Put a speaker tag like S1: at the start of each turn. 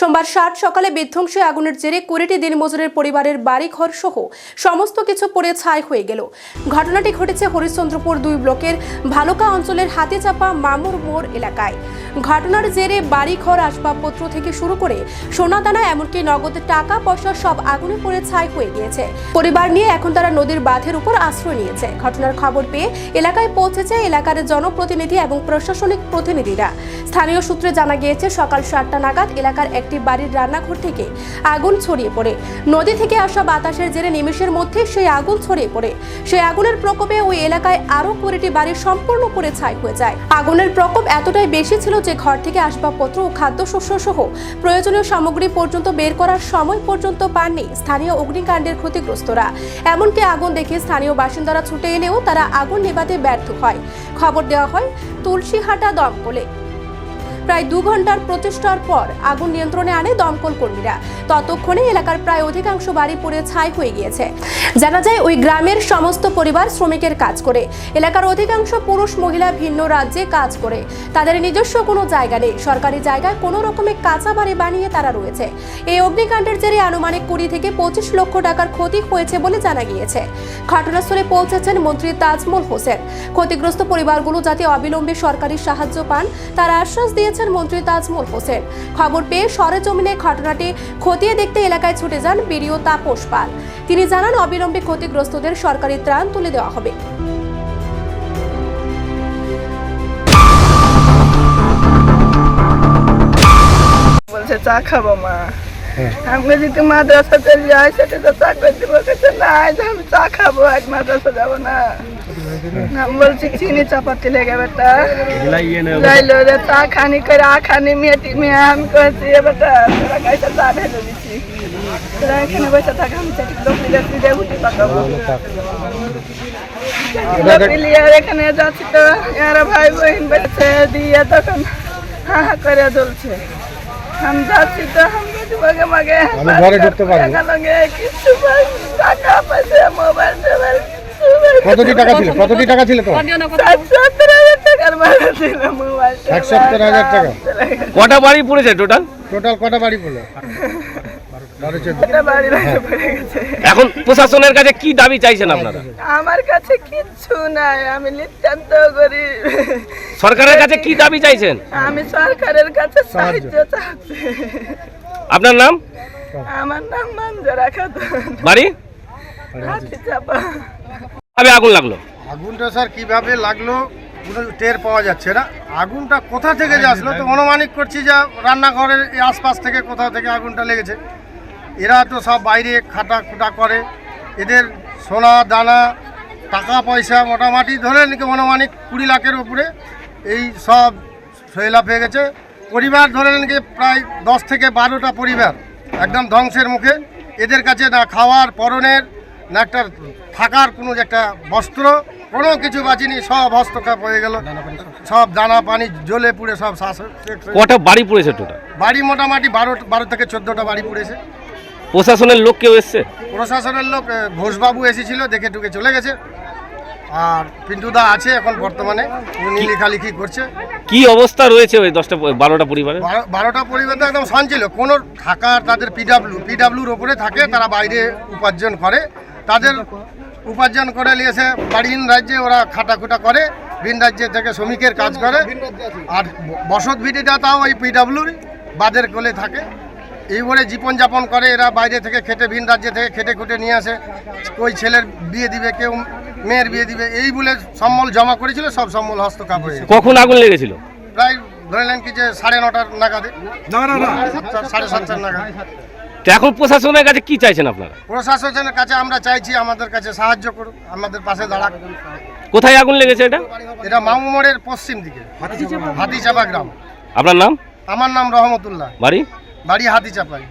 S1: সোমবার 7 সকালে বিধ্বংসী আগুনের জেরে 20টি দিনমজুরের পরিবারের বাড়িঘর সহ সমস্ত কিছু পুড়ে ছাই হয়ে গেল। ঘটনাটি ঘটেছে হরিশ্চন্দ্রপুর 2 ব্লকের ভালুকা অঞ্চলের হাতিচাপা মামুর মোড় এলাকায়। ঘটনার জেরে বাড়িঘর, আসবাবপত্র থেকে শুরু করে সোনাদানা এমনকি নগদ টাকা পয়সা সব আগুনে পুড়ে ছাই হয়ে গিয়েছে। পরিবার নিয়ে এখন তারা নদীর বাঁধের উপর আশ্রয় নিয়েছে। ঘটনার খবর পেয়ে এলাকায় পৌঁছেছে এলাকার জনপ্রতিনিধি এবং প্রশাসনিক প্রতিনিধিরা। স্থানীয় সূত্রে জানা গিয়েছে সকাল 7টা নাগাদ এলাকার একটি বাড়ির রান্নাঘর থেকে আগুন ছড়িয়ে পড়ে। নদী থেকে আসা বাতাসের জেরে নিমেষের মধ্যে সেই আগুন ছড়িয়ে পড়ে। সেই আগুনের প্রকোপে ওই এলাকায় আরো 20টি বাড়ি সম্পূর্ণ পুড়ে ছাই হয়ে যায়। আগুনের প্রকোপ এতটাই বেশি ছিল যে ঘর থেকে আসবাবপত্র ও খাদ্যশস্য সহ প্রয়োজনীয় সামগ্রী পর্যন্ত বের করার সময় পর্যন্ত পাননি স্থানীয় অগ্নিকাণ্ডের ক্ষতিগ্রস্তরা। এমনকি আগুন দেখে স্থানীয় বাসিন্দারা ছুটে এলেও তারা আগুন নেভাতে ব্যর্থ হয়। খবর দেওয়া হয় তুলসীহাটা দমকলে। প্রায় 2 ঘন্টার প্রচেষ্টার পর আগুন নিয়ন্ত্রণে আনে দমকল কর্মীরা। ততক্ষণে এলাকার প্রায় অধিকাংশ বাড়ি পুড়ে ছাই হয়ে গিয়েছে। জানা যায় ওই গ্রামের সমস্ত পরিবার শ্রমিকের কাজ করে। এলাকার অধিকাংশ পুরুষ মহিলা ভিন্ন রাজ্যে কাজ করে। তাদের নিজস্ব কোনো জায়গা নেই। সরকারি জায়গায় কোনো রকমে কাঁচা বাড়ি বানিয়ে তারা রয়েছে। এই অগ্নিকাণ্ডের জেরে আনুমানিক 20 থেকে 25 লক্ষ টাকার ক্ষতি হয়েছে বলে জানা গিয়েছে। ঘটনাস্থলে পৌঁছেছেন মন্ত্রী তাজমল হোসেন। ক্ষতিগ্রস্ত পরিবারগুলো যাতে অবিলম্বে সরকারি সাহায্য পান তার আশ্বাস দিয়েছেন মন্ত্রী তাজমল হোসেন। খবর পেয়ে সরেজমিনে ঘটনাটি খতিয়ে দেখতে এলাকায় ছুটে যান বিডিও তাপস পাল। তিনি জানান অবিলম্বে ক্ষতিগ্রস্তদের সরকারি ত্রাণ তুলে দেওয়া হবে।
S2: বলছে চা খাবো মা, আমি যদি মাদ্রাসাতে যাই সেটা তো চা করে দিব, না আমি চা খাবো, আজ মাদ্রাসা যাবো না। বলছি চিনি চাপাতি লেগে বেটা যাইলো রে চা খানি করে আখানি মেয়েটি মেয়ে আমি করেছি বেটা তোরা গাইতে চা ভেজে দিচ্ছি, তোরা এখানে বসে থাক, আমি লোক উঠি পাকাবো এখানে যাচ্ছি তো এরা ভাই বোন বেঁচে দিয়ে তখন হা হা করে জ্বলছে। আমি যাচ্ছি তো মাগে মাগে ঘরে ঢুকতে পারবো কিছু টাকা পয়সা মোবাইল টোবাইল।
S3: কতটি টাকা ছিল? কতটি টাকা ছিল তো?
S2: 70,000 টাকার মাল ছিল মোবাইল।
S3: 70,000 টাকা।
S4: কটা বাড়ি পড়েছে টোটাল?
S3: টোটাল কটা বাড়ি পড়লো?
S4: এখন প্রশাসনের কাছে কি দাবি চাইছেন আপনারা?
S2: আমার কাছে কিচ্ছু নাই, আমি নিতান্ত গরিব।
S4: সরকারের কাছে কি দাবি চাইছেন?
S2: আমি সরকারের কাছে সাহায্য চাচ্ছি।
S4: আপনার নাম?
S2: আমার নাম মঞ্জুরা খাতুন,
S4: বাড়ি
S2: হাতিচাপা।
S4: কিভাবে আগুন লাগলো?
S3: আগুনটা স্যার কিভাবে লাগলো কোনো টের পাওয়া যাচ্ছে না। আগুনটা কোথা থেকে যে আসলো তো অনুমানিক করছি যে রান্নাঘরের এই আশপাশ থেকে কোথাও থেকে আগুনটা লেগেছে। এরা তো সব বাইরে খাটা খুটা করে, এদের সোনা দানা টাকা পয়সা মোটামুটি ধরে নাকি অনুমানিক 20 লাখের উপরে এই সব সৈলাভ হয়ে গেছে। পরিবার ধরে নাকি প্রায় 10 থেকে 12টা পরিবার একদম ধ্বংসের মুখে। এদের কাছে না খাওয়ার পরনের না একটা থাকার কোনো একটা বস্ত্র কোনো কিছু বাঁচিনি, সব হস্তক্ষেপ হয়ে গেল, সব দানা পানি জ্বলে পুড়ে সব শ্বাস।
S4: কটা বাড়ি পড়েছে টোটাল?
S3: বাড়ি মোটামুটি 12 থেকে 14টা বাড়ি পড়েছে।
S4: প্রশাসনের লোক কেউ এসছে?
S3: প্রশাসনের লোক ঘোষবাবু এসেছিল, দেখে টুকে চলে গেছে। আর পিন্টুদা আছে এখন বর্তমানে, উনি লেখালেখি করছে।
S4: কি অবস্থা রয়েছে ওই 12টা পরিবারে?
S3: 12টা পরিবার তো একদম সঞ্চিল, কোনো থাকার তাদের পিডাব্লিউর ওপরে থাকে, তারা বাইরে উপার্জন করে, তাদের উপার্জন করে নিয়েছে বাড়ির রাজ্যে ওরা খাটাখুটা করে, ভিন রাজ্যে থেকে শ্রমিকের কাজ করে। আর বসত ভিটিটা তাও ওই পিডাব্লিউর বাদের কোলে থাকে। এইবারে জীবনযাপন করে এরা, বাইরে থেকে খেটে ভিন রাজ্য থেকে খেটে খুটে নিয়ে আসে। ওই ছেলের বিয়ে দিবে, কেউ মেয়ের বিয়ে দিবে, এই বলে সম্বল জমা করেছিল, সব সম্বল হস্তক্ষেপ হয়ে।
S4: কখন আগুন লেগেছিল?
S3: প্রায় ধরে নেন কি যে 9:30 নাগাদে, 7:30 নাগাদ।
S4: তো এখন প্রশাসনের কাছে কি চাইছেন আপনারা?
S3: প্রশাসনের কাছে আমরা চাইছি আমাদের কাছে সাহায্য করুন, আমাদের পাশে দাঁড়াক।
S4: কোথায় আগুন লেগেছে এটা?
S3: এটা মামু মোড়ের পশ্চিম দিকে, হাতিচাপা গ্রাম।
S4: আপনার নাম?
S3: আমার নাম রহমতুল্লাহ,
S4: বাড়ি?
S3: বাড়ি হাতিচাপাই।